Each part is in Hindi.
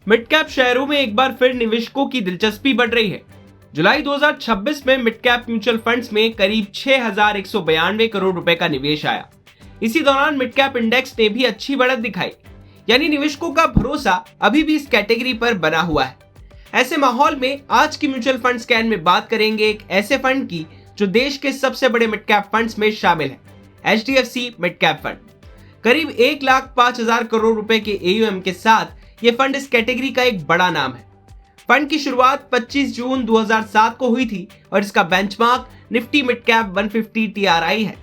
मिड कैप शेयरों में एक बार फिर निवेशकों की दिलचस्पी बढ़ रही है। जुलाई 2026 में मिड कैप म्यूचुअल फंड्स में करीब 6,192 करोड़ रुपए का निवेश आया। इसी दौरान मिड कैप इंडेक्स ने भी अच्छी बढ़त दिखाई, यानी निवेशकों का भरोसा अभी भी इस कैटेगरी पर बना हुआ है। ऐसे माहौल में आज की म्यूचुअल फंड स्कैन में बात करेंगे एक ऐसे फंड की जो देश के सबसे बड़े मिड कैप फंड्स में शामिल है, HDFC मिड कैप फंड। करीब 1,05,000 करोड़ रुपए के AUM के साथ ये फंड इस कैटेगरी का एक बड़ा नाम है। फंड की शुरुआत 25 जून 2007 को हुई थी और इसका benchmark Nifty mid cap 150 TRI है।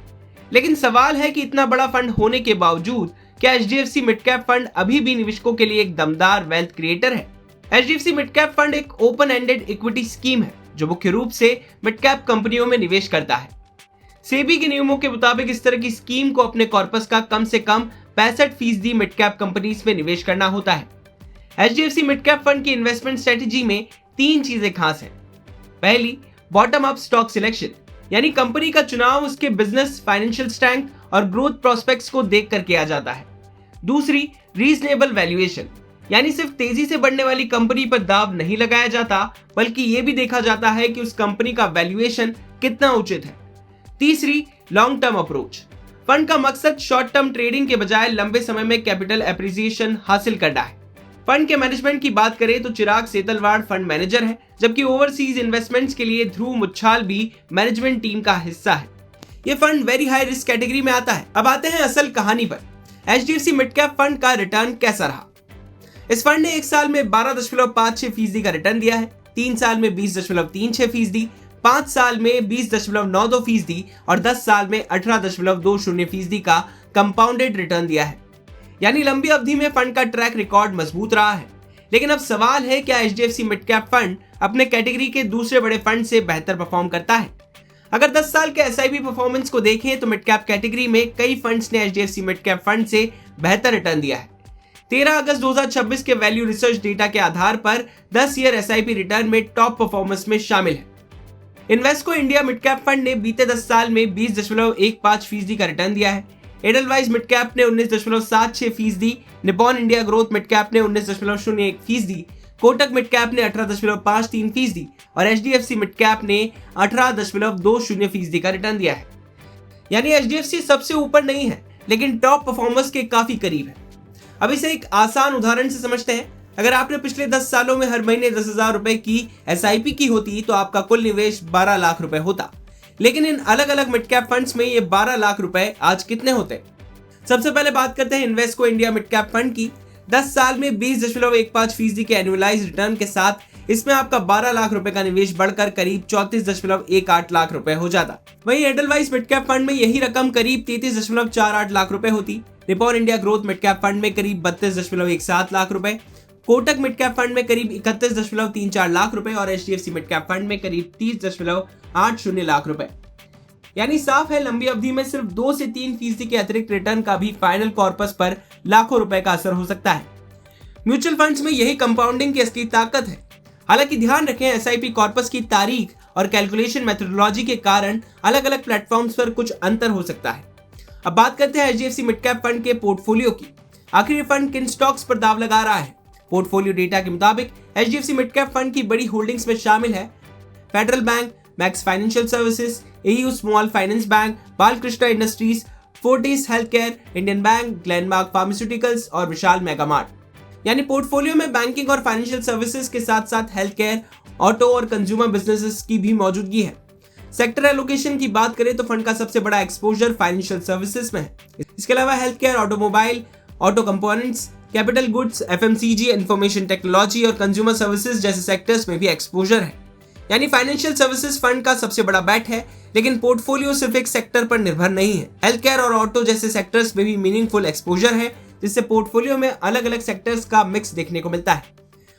लेकिन सवाल है कि इतना बड़ा फंड होने के बावजूद क्या HDFC मिड कैप फंड अभी भी निवेशकों के लिए एक दमदार वेल्थ क्रिएटर है? HDFC मिड कैप फंड एक ओपन एंडेड इक्विटी स्कीम है जो मुख्य रूप से मिड कैप कंपनियों में निवेश करता है। सेबी के नियमों के मुताबिक इस तरह की स्कीम को अपने कॉर्पस का कम से कम 65% मिड कैप कंपनीज में निवेश करना होता है। HDFC मिड कैप फंड की इन्वेस्टमेंट स्ट्रेटेजी में 3 चीजें खास हैं। पहली, बॉटम अप स्टॉक सिलेक्शन, यानी कंपनी का चुनाव उसके बिजनेस, फाइनेंशियल स्ट्रेंथ और ग्रोथ प्रोस्पेक्ट्स को देखकर किया जाता है। दूसरी, रीजनेबल वैल्यूएशन, यानी सिर्फ तेजी से बढ़ने वाली कंपनी पर दाव नहीं लगाया जाता, बल्कि यह भी देखा जाता है कि उस कंपनी का वैल्यूएशन कितना उचित है। तीसरी, लॉन्ग टर्म अप्रोच, फंड का मकसद शॉर्ट टर्म ट्रेडिंग के बजाय लंबे समय में कैपिटल एप्रिसिएशन हासिल करना है। फंड के मैनेजमेंट की बात करें तो चिराग सेतलवाड़ फंड मैनेजर है, जबकि ओवरसीज इन्वेस्टमेंट्स के लिए ध्रुव मुच्छाल भी मैनेजमेंट टीम का हिस्सा है। ये fund very high risk category में आता है। अब आते हैं असल कहानी पर। HDFC मिड कैप फंड का रिटर्न कैसा रहा? इस फंड ने 1 साल में 12.56% का रिटर्न दिया है, 3 साल में 20.36%, 5 साल में 20.92% और 10 साल में 18.20% का कंपाउंडेड रिटर्न दिया है। यानी लंबी अवधि में फंड का ट्रैक रिकॉर्ड मजबूत रहा है। लेकिन अब सवाल है, क्या HDFC मिड कैप फंड अपने कैटेगरी के दूसरे बड़े फंड से बेहतर परफॉर्म करता है? अगर 10 साल के SIP परफॉर्मेंस को देखें तो मिड कैप कैटेगरी में कई फंड्स ने HDFC मिड कैप फंड से बेहतर रिटर्न दिया है। 13 अगस्त 2026 के वैल्यू रिसर्च डेटा के आधार पर 10 ईयर SIP रिटर्न में टॉप परफॉर्मेंस में शामिल है। Invesco India mid cap fund ने बीते 10 साल में 20.15% का रिटर्न दिया है। एडलवाइज मिड कैप ने 19.76%, Nippon India growth mid cap ने 19.01%, कोटक मिड कैप ने 18.53% और HDFC मिड कैप ने 18.20% का रिटर्न दिया है। यानी HDFC सबसे ऊपर नहीं है, लेकिन टॉप परफॉर्मर्स के काफी करीब है। अब इसे एक आसान उदाहरण से समझते हैं। अगर आपने पिछले 10 सालों में हर महीने 10,000 रुपए की SIP की होती तो आपका कुल निवेश 12 लाख रुपए होता। लेकिन इन अलग अलग मिड कैप फंड्स में ये 12 लाख रुपए आज कितने होते? सबसे पहले बात करते हैं Invesco India mid cap fund की। 10 साल में 20.15% के एनुअलाइज रिटर्न के साथ इसमें आपका 12 लाख रुपए का निवेश बढ़कर करीब 34.18 लाख रुपए हो जाता। वहीं एडलवाइज मिड कैप फंड में यही रकम करीब 33.48 लाख रुपए होती। Nippon India growth mid cap fund में करीब 32.17 लाख रुपए, कोटक मिड कैप फंड में करीब 31.34 लाख रुपए और HDFC मिड कैप फंड में करीब 30.80 लाख रुपए। यानी साफ है, लंबी अवधि में सिर्फ 2 से 3% के अतिरिक्त रिटर्न का भी फाइनल कॉर्पस पर लाखों रुपए का असर हो सकता है। म्यूचुअल फंड्स में यही कंपाउंडिंग की असली ताकत है। हालांकि ध्यान रखें, SIP कॉर्पस की तारीख और कैलकुलेशन मेथोडोलॉजी के कारण अलग अलग प्लेटफॉर्म्स पर कुछ अंतर हो सकता है। अब बात करते हैं HDFC मिड कैप फंड के पोर्टफोलियो की। आखिर ये फंड किन स्टॉक्स पर दाव लगा रहा है? पोर्टफोलियो डेटा के मुताबिक HDFC मिड कैप फंड की बड़ी होल्डिंग्स में शामिल है federal bank, max financial services, AU small finance bank, Balkrishna industries, Fortis healthcare, Indian bank, Glenmark pharmaceuticals और विशाल मेगामार्ट। यानी पोर्टफोलियो में बैंकिंग और फाइनेंशियल सर्विसेज के साथ साथ हेल्थ केयर, ऑटो और कंज्यूमर बिजनेसेस की भी मौजूदगी है। सेक्टर एलोकेशन की बात करें तो फंड का सबसे बड़ा एक्सपोजर फाइनेंशियल सर्विसेज में है। इसके अलावा health care, automobile, auto components, capital goods, FMCG, information technology और कंज्यूमर सर्विसेज जैसे सेक्टर्स में भी एक्सपोजर है। यानी फाइनेंशियल सर्विसेज फंड का सबसे बड़ा बैट है, लेकिन पोर्टफोलियो सिर्फ एक सेक्टर पर निर्भर नहीं है। हेल्थ केयर और ऑटो जैसे सेक्टर्स में भी मीनिंगफुल एक्सपोजर है, जिससे पोर्टफोलियो में अलग अलग सेक्टर्स का मिक्स देखने को मिलता है।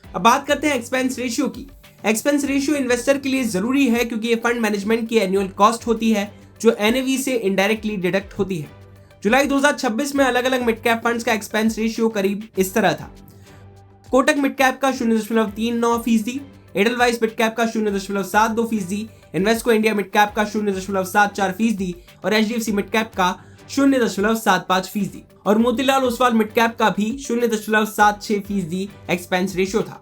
अब बात करते हैं एक्सपेंस रेशियो की। एक्सपेंस रेशियो इन्वेस्टर के लिए जरूरी है क्योंकि ये फंड मैनेजमेंट की एनुअल कॉस्ट होती है जो NAV से इनडायरेक्टली डिडक्ट होती है। जुलाई 2026 में अलग अलग मिड कैप फंड्स का एक्सपेंस रेशियो करीब इस तरह था। कोटक मिड कैप का 0.39%, एडलवाइज मिड कैप का 0.72%, इन्वेस्को इंडिया मिड कैप का 0.74% और HDFC मिड कैप का 0.75% और मोतीलाल ओसवाल मिड कैप का भी 0.76% एक्सपेंस रेशियो था।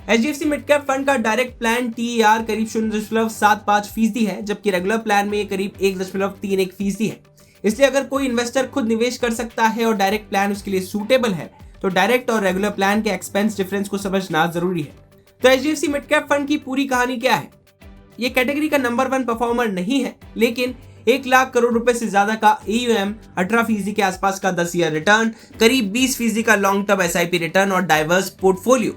HDFC मिड कैप फंड का डायरेक्ट प्लान TER करीब 0.75% है, जबकि रेगुलर प्लान में करीब 1.31% है। इसलिए अगर कोई इन्वेस्टर खुद निवेश कर सकता है और डायरेक्ट प्लान उसके लिए सूटेबल है, तो डायरेक्ट और रेगुलर प्लान के एक्सपेंस डिफरेंस को समझना जरूरी है। तो HDFC मिड कैप फंड की पूरी कहानी क्या है? ये कैटेगरी का नंबर 1 परफॉर्मर नहीं है, लेकिन 1 लाख करोड़ रुपए से ज्यादा का AUM, 18% के आसपास का 10 ईयर रिटर्न, करीब 20% का लॉन्ग टर्म SIP रिटर्न और डाइवर्स पोर्टफोलियो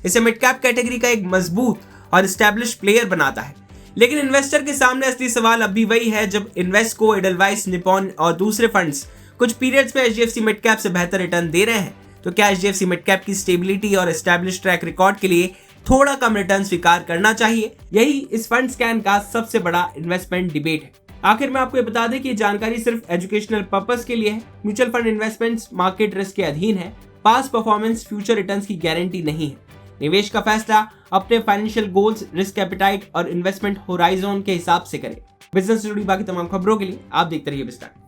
इसे मिड कैप कैटेगरी का एक मजबूत और एस्टैब्लिश प्लेयर बनाता है। लेकिन इन्वेस्टर के सामने असली सवाल अब भी वही है, जब इन्वेस्टको, एडलवाइस, निपॉन और दूसरे फंड्स कुछ पीरियड्स में HDFC मिड कैप से बेहतर रिटर्न दे रहे हैं, तो क्या HDFC मिड कैप की स्टेबिलिटी और एस्टैब्लिश ट्रैक रिकॉर्ड के लिए थोड़ा कम रिटर्न स्वीकार करना चाहिए? यही इस फंड स्कैन का सबसे बड़ा इन्वेस्टमेंट डिबेट है। आखिर में आपको बता दें कि ये जानकारी सिर्फ एजुकेशनल पर्पस के लिए है। Mutual fund investments market risk के अधीन है। पास्ट परफॉर्मेंस फ्यूचर रिटर्न्स की गारंटी नहीं है। निवेश का फैसला अपने फाइनेंशियल गोल्स, रिस्क एपेटाइट और इन्वेस्टमेंट होराइजन के हिसाब से करें। बिजनेस से जुड़ी बाकी तमाम खबरों के लिए आप देखते रहिए बिजनेस टाइम।